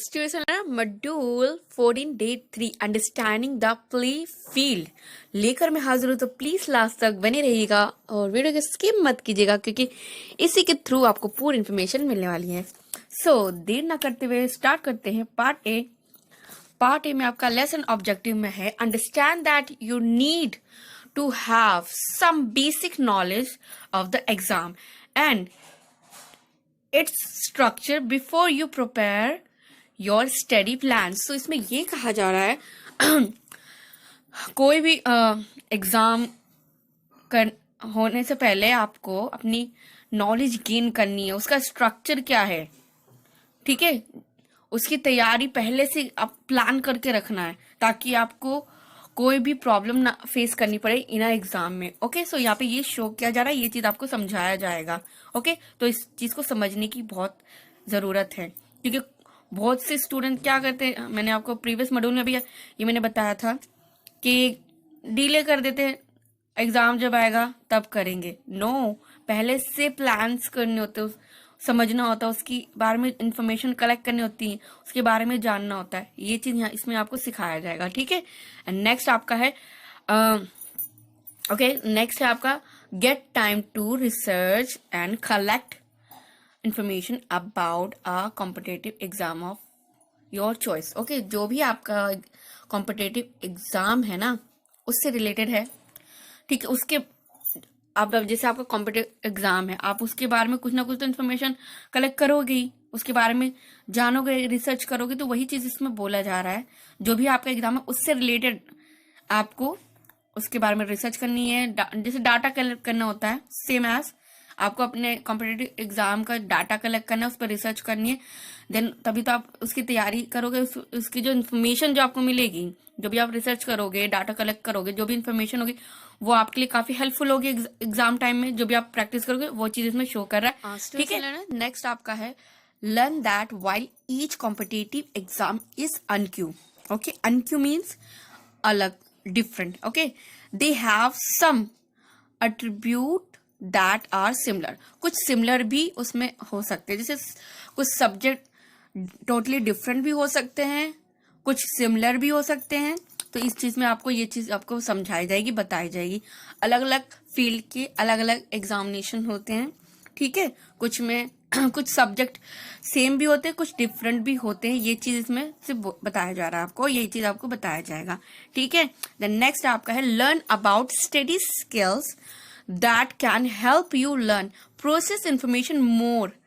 Situation module 14 day 3 understanding the play field लेकर मैं हाजिर हूँ। तो प्लीज लास्ट तक बने रहिएगा और वीडियो को स्किप मत कीजिएगा क्योंकि इसी के थ्रू आपको पूरी इन्फॉर्मेशन मिलने वाली है। देर ना करते हुए स्टार्ट करते हैं पार्ट ए में आपका लेसन ऑब्जेक्टिव में है understand that you need to have some basic knowledge of the exam and its structure before you prepare your study plan. तो इसमें ये कहा जा रहा है कोई भी एग्जाम कर होने से पहले आपको अपनी नॉलेज गेन करनी है, उसका स्ट्रक्चर क्या है, ठीक है, उसकी तैयारी पहले से आप प्लान करके रखना है ताकि आपको कोई भी प्रॉब्लम ना फेस करनी पड़े इन एग्जाम में। ओके, सो यहाँ पे ये शो किया जा रहा है, ये चीज आपको समझाया जाएगा। ओके, तो इस चीज को समझने की बहुत जरूरत है क्योंकि बहुत से स्टूडेंट क्या करते हैं, मैंने आपको प्रीवियस मॉड्यूल में भी ये मैंने बताया था कि डिले कर देते हैं, एग्जाम जब आएगा तब करेंगे। नो, पहले से प्लान्स करने होते हैं, समझना होता है, उसकी बारे में इंफॉर्मेशन कलेक्ट करनी होती है, उसके बारे में जानना होता है। ये चीज यहाँ इसमें आपको सिखाया जाएगा, ठीक है। एंड नेक्स्ट आपका है नेक्स्ट है आपका get time to research and collect information about a competitive exam of your choice. Okay, जो भी आपका कॉम्पिटिटिव एग्जाम है ना उससे रिलेटेड है, ठीक है। उसके आप जैसे आपका कॉम्पिटिटिव एग्जाम है, आप उसके बारे में कुछ ना कुछ तो इन्फॉर्मेशन कलेक्ट करोगे ही, उसके बारे में जानोगे, रिसर्च करोगे। तो वही चीज इसमें बोला जा रहा है, जो भी आपका एग्जाम है उससे रिलेटेड आपको उसके बारे में रिसर्च करनी है। जैसे डाटा कलेक्ट करना होता है, सेम एज आपको अपने कॉम्पिटिटिव एग्जाम का डाटा कलेक्ट करना है, उस पर रिसर्च करनी है, देन तभी तो आप उसकी तैयारी करोगे। उसकी जो इन्फॉर्मेशन जो आपको मिलेगी, जो भी आप रिसर्च करोगे, डाटा कलेक्ट करोगे, जो भी इन्फॉर्मेशन होगी वो आपके लिए काफी हेल्पफुल होगी एग्जाम टाइम में। जो भी आप प्रैक्टिस करोगे वो चीज इसमें शो कर रहा है, ठीक है। नेक्स्ट आपका है learn that while each competitive exam is unique. Okay, unique means अलग, different. Okay, they have some attribute that are similar. कुछ सिमिलर भी उसमें हो सकते हैं, जैसे कुछ सब्जेक्ट टोटली डिफरेंट भी हो सकते हैं, कुछ सिमिलर भी हो सकते हैं। तो इस चीज में आपको ये चीज आपको समझाई जाएगी, बताई जाएगी। अलग अलग फील्ड के अलग अलग एग्जामिनेशन होते हैं, ठीक है। कुछ में कुछ सब्जेक्ट सेम भी होते हैं, कुछ डिफरेंट भी होते हैं। ये चीज इसमें सिर्फ बताया जा रहा है आपको, यही चीज आपको बताया जाएगा, ठीक है। देन नेक्स्ट आपका है learn about study skills that can help you learn process information more.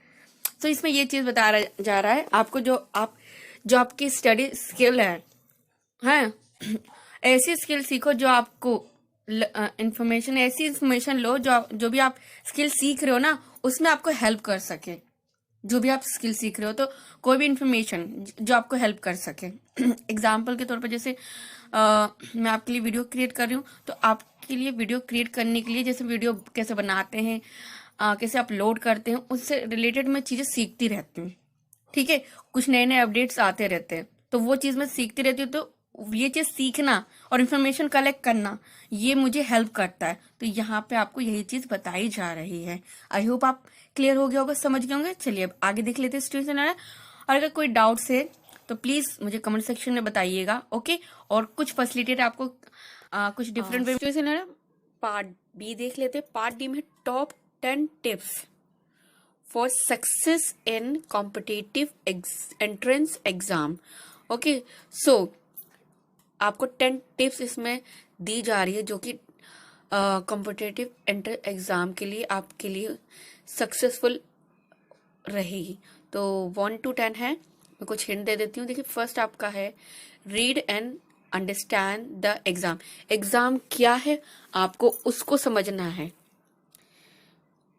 तो इसमें ये चीज बताया जा रहा है आपको, जो आपकी स्टडी स्किल है ऐसी स्किल सीखो जो आपको इंफॉर्मेशन, ऐसी इंफॉर्मेशन लो जो भी आप स्किल सीख रहे हो ना उसमें आपको हेल्प कर सके। जो भी आप स्किल सीख रहे हो तो कोई भी इंफॉर्मेशन जो आपको हेल्प कर सके। एग्जाम्पल के तौर पर जैसे मैं आपके लिए वीडियो क्रिएट कर रही हूँ, तो आपके लिए वीडियो क्रिएट करने के लिए जैसे वीडियो कैसे बनाते हैं, कैसे अपलोड करते हैं, उससे रिलेटेड मैं चीजें सीखती रहती हूँ, ठीक है। कुछ नए नए अपडेट्स आते रहते हैं तो वो चीज मैं सीखती रहती हूँ। तो ये चीज सीखना और इन्फॉर्मेशन कलेक्ट करना ये मुझे हेल्प करता है। तो यहाँ पे आपको यही चीज बताई जा रही है। आई होप आप क्लियर हो गया होगा, समझ गए होंगे। चलिए अब आगे देख लेते हैं स्टूडेंट्स। और अगर कोई डाउट्स है तो प्लीज मुझे कमेंट सेक्शन में बताइएगा, ओके। और कुछ फैसिलिटेट आपको कुछ डिफरेंट वे पार्ट बी देख लेते हैं। पार्ट डी में top 10 tips for success in competitive entrance exam. Okay, so आपको 10 टिप्स इसमें दी जा रही है जो कि कॉम्पिटिटिव एंट्रेंस एग्जाम के लिए आपके लिए सक्सेसफुल रहेगी। तो 1 to 10 है, मैं कुछ हिंट दे देती हूँ। देखिए, फर्स्ट आपका है read and understand the exam. Exam क्या है आपको उसको समझना है।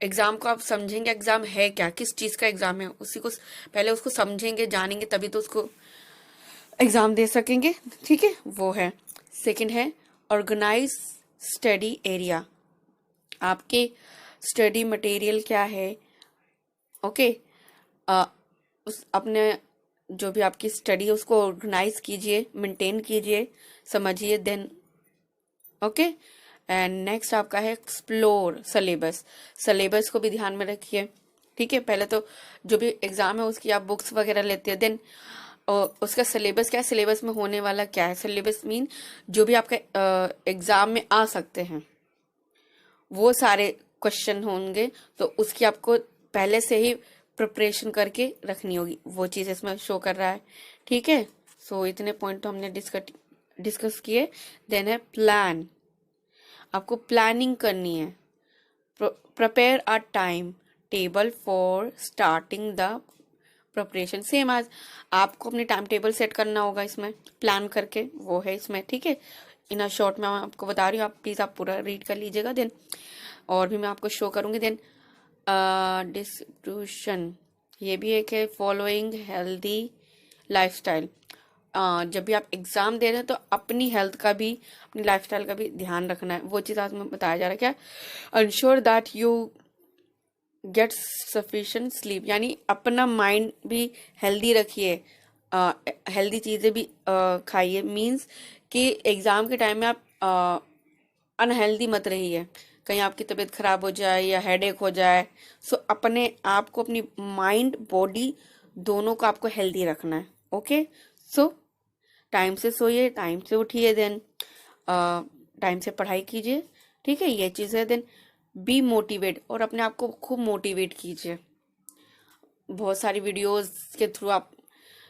एग्जाम को आप समझेंगे, एग्जाम है क्या, किस चीज का एग्जाम है, उसी को पहले उसको समझेंगे, जानेंगे, तभी तो उसको एग्जाम दे सकेंगे, ठीक है। वो है। सेकंड है ऑर्गेनाइज स्टडी एरिया। आपके स्टडी मटेरियल क्या है, ओके। उस अपने जो भी आपकी स्टडी है उसको ऑर्गेनाइज कीजिए, मेंटेन कीजिए, समझिए, देन ओके। एंड नेक्स्ट आपका है एक्सप्लोर सिलेबस। सिलेबस को भी ध्यान में रखिए, ठीक है। पहले तो जो भी एग्जाम है उसकी आप बुक्स वगैरह लेते हैं, देन और उसका सिलेबस क्या है, सिलेबस में होने वाला क्या है। सिलेबस मीन जो भी आपका एग्जाम में आ सकते हैं वो सारे क्वेश्चन होंगे, तो उसकी आपको पहले से ही प्रिपरेशन करके रखनी होगी, वो चीज़ इसमें शो कर रहा है। ठीक है, सो इतने पॉइंट तो हमने डिस्कस किए। देन है प्लान, आपको प्लानिंग करनी है। Prepare a time table for starting the preparation, same आज आपको अपने टाइम टेबल सेट करना होगा इसमें प्लान करके, वो है इसमें। ठीक है, इन अ शॉर्ट मैं आपको बता रही हूँ, आप प्लीज आप पूरा रीड कर लीजिएगा। देन और भी मैं आपको शो करूंगी। देन डिस्ट्रीब्यूशन, ये भी एक है। फॉलोइंग हेल्दी लाइफस्टाइल, जब भी आप एग्जाम दे रहे हैं तो अपनी हेल्थ का भी, अपनी लाइफस्टाइल का भी ध्यान रखना है, वो चीज़ आज में बताया जा रहा है। क्या, ensure that you get sufficient sleep, यानी अपना माइंड भी हेल्दी रखिए, हेल्दी चीज़ें भी खाइए। मीन्स कि एग्ज़ाम के टाइम में आप अनहेल्दी मत रहिए, कहीं आपकी तबीयत खराब हो जाए या हेडेक हो जाए। सो अपने आप को, अपनी माइंड बॉडी दोनों को आपको हेल्दी रखना है। ओके, सो टाइम से सोइए, टाइम से उठिए, देन टाइम से पढ़ाई कीजिए। ठीक है, ये चीज़ है। देन बी मोटिवेट, और अपने आप को खूब मोटिवेट कीजिए। बहुत सारी वीडियोस के थ्रू आप,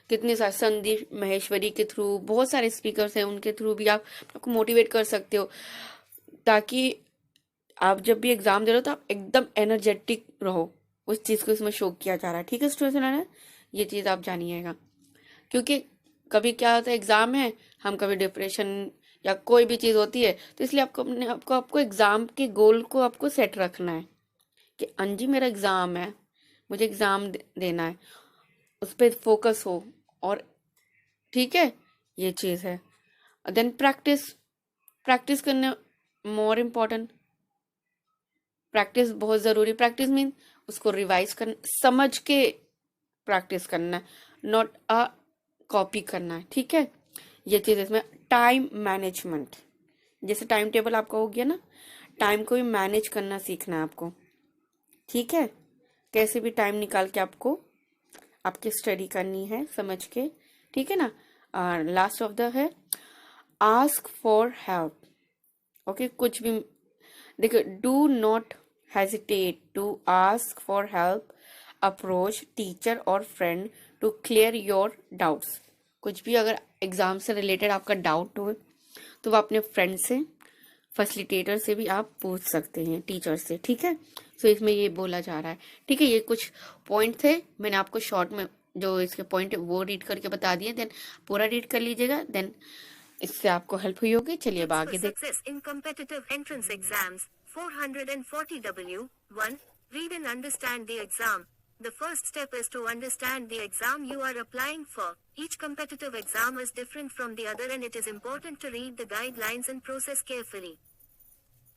कितने सारे संदीप महेश्वरी के थ्रू, बहुत सारे स्पीकर्स हैं, उनके थ्रू भी आप आपको मोटिवेट कर सकते हो, ताकि आप जब भी एग्जाम दे रहे हो तो आप एकदम एनर्जेटिक रहो। उस चीज़ को इसमें शो किया जा रहा है। ठीक है स्टूडेंट, ये चीज़ आप जानिएगा, क्योंकि कभी क्या होता है एग्जाम है, हम कभी डिप्रेशन या कोई भी चीज़ होती है, तो इसलिए आपको अपने आपको एग्जाम के गोल को आपको सेट रखना है कि अंजी मेरा एग्जाम है, मुझे एग्जाम देना है, उस पर फोकस हो। और ठीक है, ये चीज़ है। देन प्रैक्टिस, प्रैक्टिस करना मोर इम्पोर्टेंट, प्रैक्टिस बहुत ज़रूरी। प्रैक्टिस मीन उसको रिवाइज करना, समझ के प्रैक्टिस करना है, नॉट अ कॉपी करना है। ठीक है, ये चीज़ इसमें। टाइम मैनेजमेंट, जैसे टाइम टेबल आपका हो गया ना, टाइम को भी मैनेज करना सीखना है आपको। ठीक है, कैसे भी टाइम निकाल के आपको आपकी स्टडी करनी है समझ के। ठीक है ना, लास्ट ऑफ द है आस्क फॉर हेल्प। ओके, कुछ भी देखो, do not hesitate to ask for help, approach teacher और friend to clear your doubts. कुछ भी अगर एग्जाम से रिलेटेड आपका डाउट हो तो वो अपने फ्रेंड से, फैसिलिटेटर से भी आप पूछ सकते हैं, टीचर से। ठीक है, सो इसमें ये बोला जा रहा है। ठीक है, ये कुछ पॉइंट थे, मैंने आपको शॉर्ट में जो इसके पॉइंट है वो रीड करके बता दिए। देन पूरा रीड कर लीजिएगा, देन इससे आपको हेल्प हुई होगी। चलिए अब आगे देख। Success in competitive entrance exams 440W 1. Read and understand the exam. The first step is to understand the exam you are applying for. Each competitive exam is different from the other and it is important to read the guidelines and process carefully.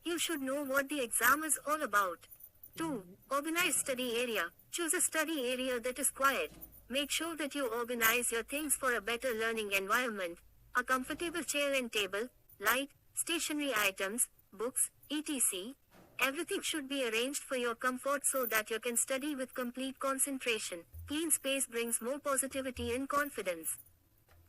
You should know what the exam is all about. 2. Organize study area. Choose a study area that is quiet. Make sure that you organize your things for a better learning environment. A comfortable chair and table, light, stationery items, books, etc. Everything should be arranged for your comfort so that you can study with complete concentration. Clean space brings more positivity and confidence.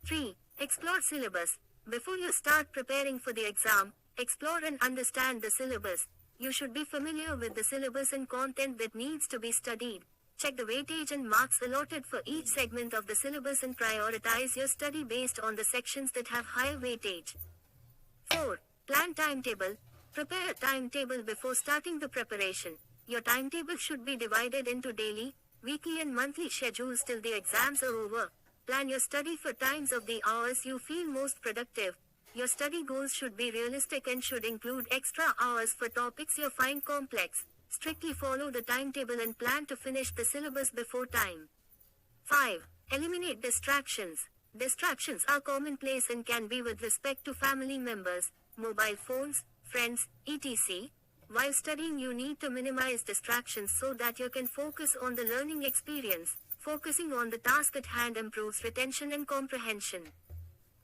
3. Explore syllabus. Before you start preparing for the exam, explore and understand the syllabus. You should be familiar with the syllabus and content that needs to be studied. Check the weightage and marks allotted for each segment of the syllabus and prioritize your study based on the sections that have higher weightage. 4. Plan timetable. Prepare a timetable before starting the preparation. Your timetable should be divided into daily, weekly and monthly schedules till the exams are over. Plan your study for times of the hours you feel most productive. Your study goals should be realistic and should include extra hours for topics you find complex. Strictly follow the timetable and plan to finish the syllabus before time. 5. Eliminate distractions. Distractions are commonplace and can be with respect to family members, mobile phones, friends, etc. While studying, you need to minimize distractions so that you can focus on the learning experience. Focusing on the task at hand improves retention and comprehension.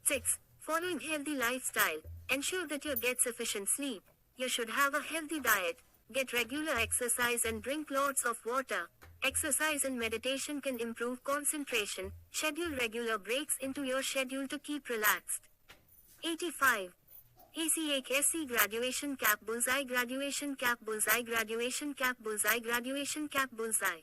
6. Following healthy lifestyle. Ensure that you get sufficient sleep. You should have a healthy diet. Get regular exercise and drink lots of water. Exercise and meditation can improve concentration. Schedule regular breaks into your schedule to keep relaxed. 85. AC graduation cap bullseye graduation cap bullseye graduation cap bullseye graduation cap bullseye.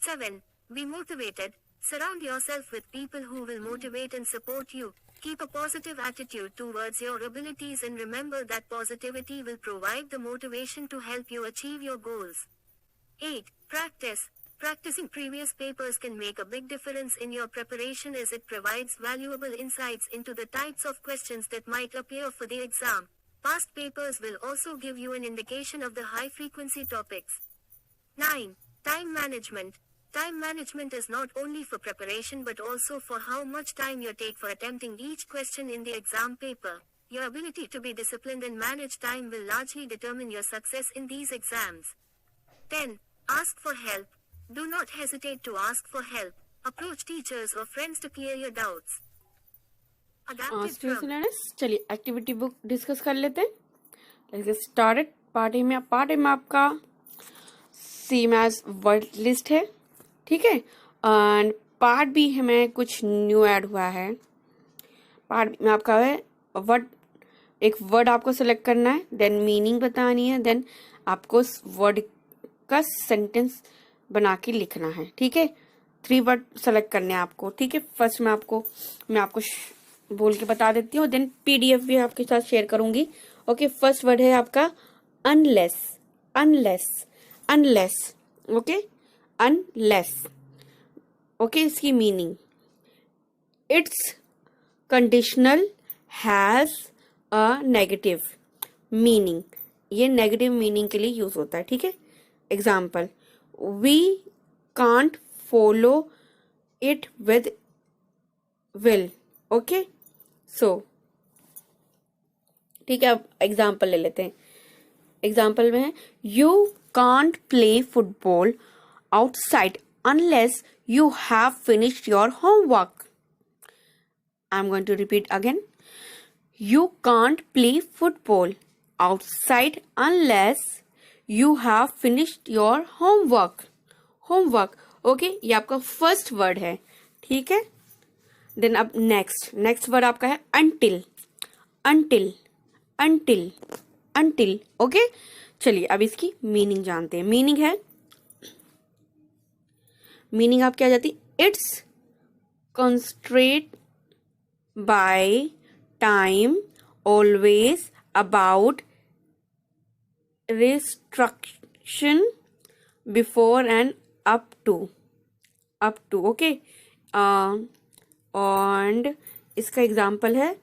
7. Be motivated. Surround yourself with people who will motivate and support you. Keep a positive attitude towards your abilities and remember that positivity will provide the motivation to help you achieve your goals. 8. Practice. Practicing previous papers can make a big difference in your preparation as it provides valuable insights into the types of questions that might appear for the exam. Past papers will also give you an indication of the high frequency topics. 9. Time management. Time management is not only for preparation but also for how much time you take for attempting each question in the exam paper. Your ability to be disciplined and manage time will largely determine your success in these exams. 10. Ask for help. Do not hesitate to ask for help. Approach teachers or friends to clear your doubts. Adapted students from learners, चलिए activity book discuss कर लेते हैं. Let's get started. Part A में आपका same as word list है, ठीक है. And part B हमें कुछ न्यू ऐड हुआ है. पार्ट बी में आपका है वर्ड, एक वर्ड आपको सेलेक्ट करना है, देन मीनिंग बतानी है, देन आपको उस वर्ड का सेंटेंस बना के लिखना है, ठीक है. 3 वर्ड सेलेक्ट करने हैं आपको, ठीक है. फर्स्ट मैं आपको बोल के बता देती हूँ, देन पीडीएफ भी आपके साथ शेयर करूंगी. ओके, फर्स्ट वर्ड है आपका unless. Unless, unless. Okay, unless. Okay, इसकी meaning, it's conditional has a negative meaning. ये नेगेटिव मीनिंग के लिए यूज होता है, ठीक है. Example, we can't follow it with will. Okay, so ठीक है. अब एग्जाम्पल ले लेते हैं. एग्जाम्पल में है you can't play football outside unless you have finished your homework. I'm going to repeat again. You can't play football outside unless you have finished your homework. Homework. Okay, ये आपका first word है, ठीक है. Then अब next word आपका है until. until, until, until. Okay, चलिए अब इसकी मीनिंग जानते हैं. मीनिंग आप क्या जाती, it's constraint by time always about restriction before and up to. Okay. And इसका एग्जाम्पल है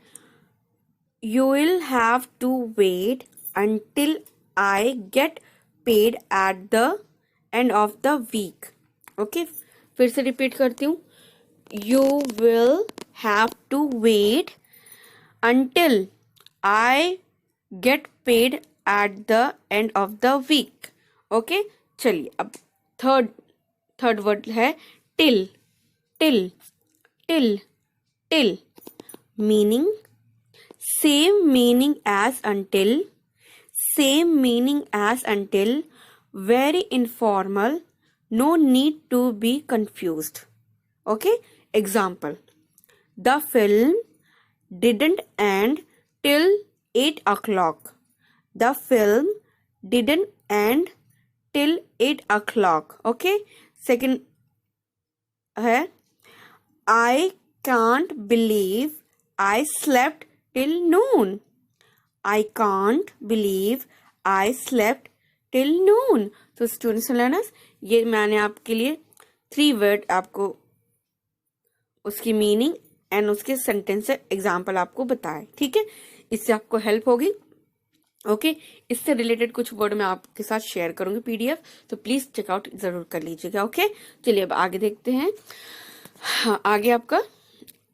you will have to wait until I get paid at the end of the week. Okay, फिर से repeat करती हूँ. You will have to wait until I get paid at the end of the week. Okay, चलिए अब third word है till. Till, till, till. Meaning, same meaning as until. Same meaning as until. Very informal. No need to be confused. Okay, example, the film didn't end till 8 o'clock. The film didn't end till 8 o'clock. Okay, second है I can't believe I slept till noon. I can't believe I slept till noon. तो students and learners, ये मैंने आपके लिए 3 word आपको उसकी meaning and उसके sentence example आपको बताए, ठीक है. इससे आपको हेल्प होगी. ओके, इससे रिलेटेड कुछ वर्ड मैं आपके साथ शेयर करूंगी पीडीएफ, तो प्लीज चेकआउट जरूर कर लीजिएगा. ओके, चलिए अब आगे देखते हैं. हाँ, आगे आपका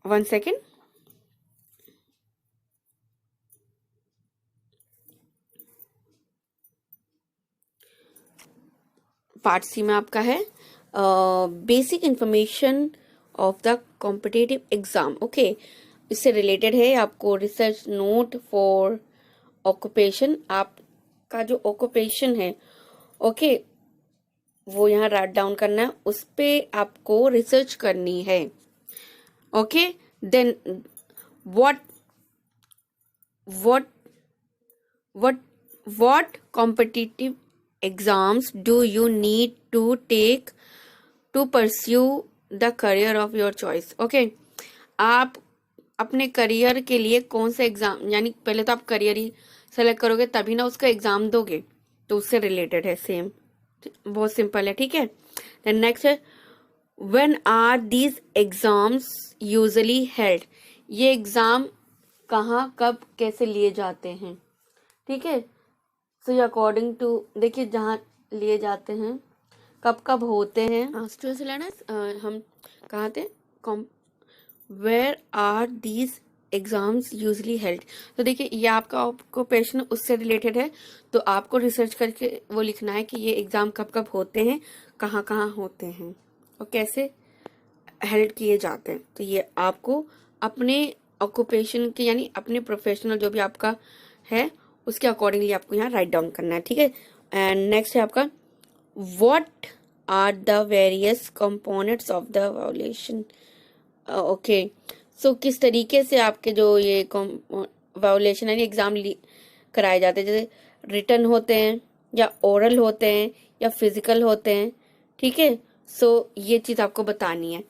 1 सेकेंड. पार्ट सी में आपका है basic information of the competitive exam. Okay, इससे रिलेटेड है आपको रिसर्च नोट फॉर ऑक्यूपेशन. आप आपका जो ऑक्यूपेशन है, ओके, वो यहाँ राइट डाउन करना है, उस पे आपको रिसर्च करनी है। Okay, then what what what competitive exams do you need to take to pursue the career of your choice. Okay, आप अपने करियर के लिए कौन से एग्जाम, यानी पहले तो आप करियर ही सेलेक्ट करोगे तभी ना उसका एग्जाम दोगे, तो उससे रिलेटेड है, सेम, बहुत सिंपल है, ठीक है। देन नेक्स्ट है when are these exams usually held, ये एग्जाम कहाँ कब कैसे लिए जाते हैं, ठीक है। सो ये अकॉर्डिंग टू, देखिए जहाँ लिए जाते हैं, कब कब होते हैं, हम कहाँ थे, where are these exams usually held. तो देखिए ये आपका ऑक्यूपेशन उससे रिलेटेड है, तो आपको रिसर्च करके वो लिखना है कि ये एग्जाम कब कब होते हैं, कहाँ कहाँ होते हैं और कैसे हेल्ड किए जाते हैं। तो ये आपको अपने ऑक्यूपेशन के, यानी अपने प्रोफेशनल जो भी आपका है उसके अकॉर्डिंगली आपको यहाँ राइट डाउन करना है, ठीक है। एंड नेक्स्ट है आपका what are the various components of the violation. Okay, so किस तरीके से आपके जो ये वायोलेशन यानी एग्जाम कराए जाते हैं, जैसे रिटन होते हैं या ओरल होते हैं या फिजिकल होते हैं, ठीक है। सो ये चीज़ आपको बतानी है,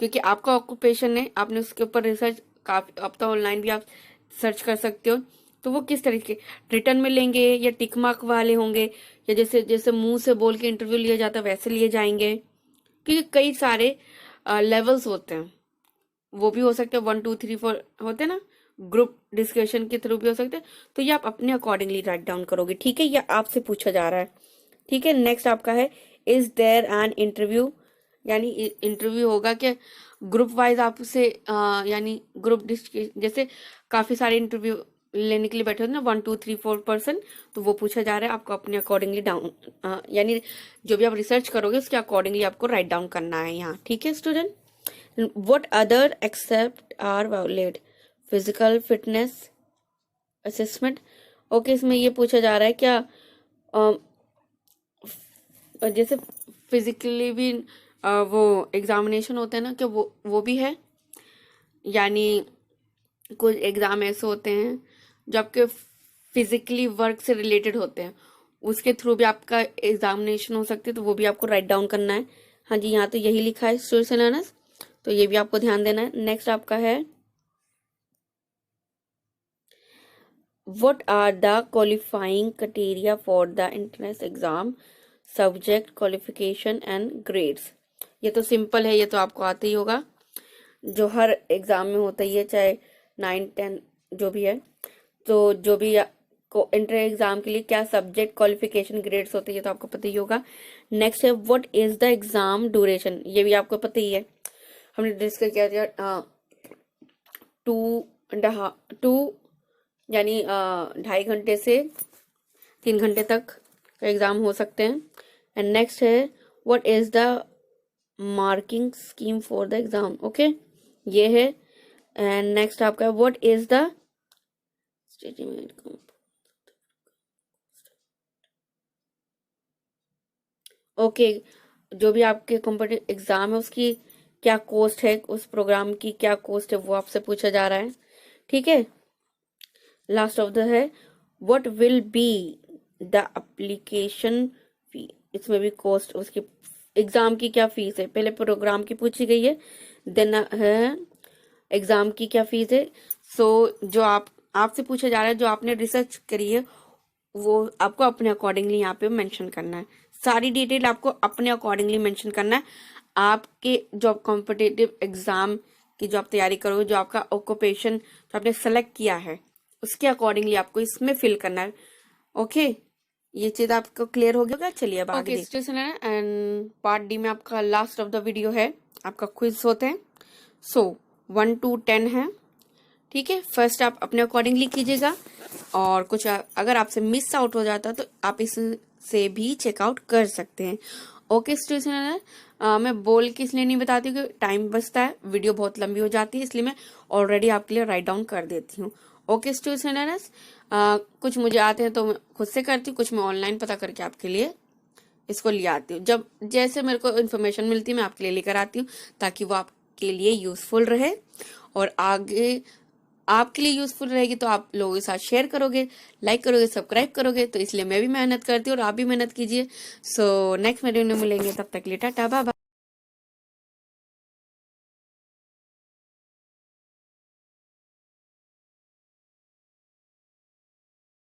क्योंकि आपका ऑक्यूपेशन है, आपने उसके ऊपर रिसर्च काफी, अब तो ऑनलाइन भी आप सर्च कर सकते हो, तो वो किस तरीके रिटर्न में लेंगे या टिक मार्क वाले होंगे, या जैसे जैसे मुंह से बोल के इंटरव्यू लिया जाता है वैसे लिए जाएंगे, क्योंकि कई सारे लेवल्स होते हैं, वो भी हो सकते हैं 1 2 3 4 होते हैं ना, ग्रुप डिस्कशन के थ्रू भी हो सकते हैं। तो ये आप अपने अकॉर्डिंगली राइट डाउन करोगे, ठीक है, ये आपसे पूछा जा रहा है, ठीक है। नेक्स्ट आपका है इज देयर एन इंटरव्यू, यानी इंटरव्यू होगा क्या, ग्रुप वाइज आपसे यानी ग्रुप जैसे काफी सारे इंटरव्यू लेने के लिए बैठे होते ना 1 2 3 4 पर्सन, तो वो पूछा जा रहा है, आपको अपने अकॉर्डिंगली डाउन यानी जो भी आप रिसर्च करोगे उसके अकॉर्डिंगली आपको राइट डाउन करना है यहाँ, ठीक है student. What other except are violet, physical fitness assessment. Okay, इसमें ये पूछा जा रहा है क्या जैसे फिजिकली भी वो एग्जामिनेशन होते हैं ना, क्या वो भी है, यानी कुछ एग्जाम ऐसे होते हैं जो आपके फिजिकली वर्क से रिलेटेड होते हैं, उसके थ्रू भी आपका एग्जामिनेशन हो सकती है, तो वो भी आपको राइट डाउन करना है। हाँ जी, यहाँ तो यही लिखा है स्टूडेंट्स एंड लर्नर्स, तो ये भी आपको ध्यान देना है। नेक्स्ट आपका है what are the qualifying criteria for the entrance exam, subject qualification and grades. ये तो सिंपल है, ये तो आपको आता ही होगा, जो हर एग्जाम में होता ही है, चाहे 9 10 जो भी है। तो जो भी को इंटर एग्जाम के लिए क्या सब्जेक्ट क्वालिफिकेशन ग्रेड्स होते हैं, ये तो आपको पता ही होगा। नेक्स्ट है what is the exam duration, ये भी आपको पता ही है, हमने डिस्कस किया था 2 यानी 2.5 घंटे से 3 घंटे तक का एग्जाम हो सकते हैं। एंड नेक्स्ट है what is the marking scheme for the exam, okay, ये है। एंड नेक्स्ट आपका व्हाट इज द ओके, जो भी आपके कॉम्पिटिटिव एग्जाम है उसकी क्या कॉस्ट है, उस प्रोग्राम की क्या कॉस्ट है, वो आपसे पूछा जा रहा है, ठीक है। लास्ट ऑफ द है what will be the application fee, इसमें भी कॉस्ट, उसकी एग्जाम की क्या फीस है, पहले प्रोग्राम की पूछी गई है, देन है एग्जाम की क्या फीस है। सो जो आपसे पूछा जा रहा है, जो आपने रिसर्च करी है वो आपको अपने अकॉर्डिंगली यहाँ पे मेंशन करना है, सारी डिटेल आपको अपने अकॉर्डिंगली मेंशन करना है। आपके जो कॉम्पिटिटिव एग्जाम की जो आप तैयारी करोगे, जो आपका ऑक्यूपेशन जो आपने सेलेक्ट किया है उसके अकॉर्डिंगली आपको इसमें फिल करना है, ओके। ये चीज आपको क्लियर हो गया। चलिए अब आगे देखते हैं। एंड पार्ट डी में आपका लास्ट ऑफ द वीडियो है, आपका क्विज होते हैं। सो 1 to 10 है, ठीक है। फर्स्ट आप अपने अकॉर्डिंगली कीजिएगा, और कुछ अगर आपसे मिस आउट हो जाता तो आप इससे भी चेकआउट कर सकते हैं, ओके स्टूडेंट। मैं बोल के इसलिए नहीं बताती हूँ कि टाइम बचता है, वीडियो बहुत लंबी हो जाती है, इसलिए मैं ऑलरेडी आपके लिए राइट डाउन कर देती हूँ, ओके स्टूडेंट्स, कुछ मुझे आते हैं तो मैं खुद से करती हूँ, कुछ मैं ऑनलाइन पता करके आपके लिए इसको ले आती हूँ। जब जैसे मेरे को इन्फॉर्मेशन मिलती है मैं आपके लिए लेकर आती हूँ, ताकि वो आपके लिए यूजफुल रहे और आगे आपके लिए यूजफुल रहेगी तो आप लोगों के साथ शेयर करोगे, लाइक करोगे, सब्सक्राइब करोगे। तो इसलिए मैं भी मेहनत करती हूँ और आप भी मेहनत कीजिए। सो नेक्स्ट वीडियो में मिलेंगे, तब तक के लिए टाटा बाय बाय।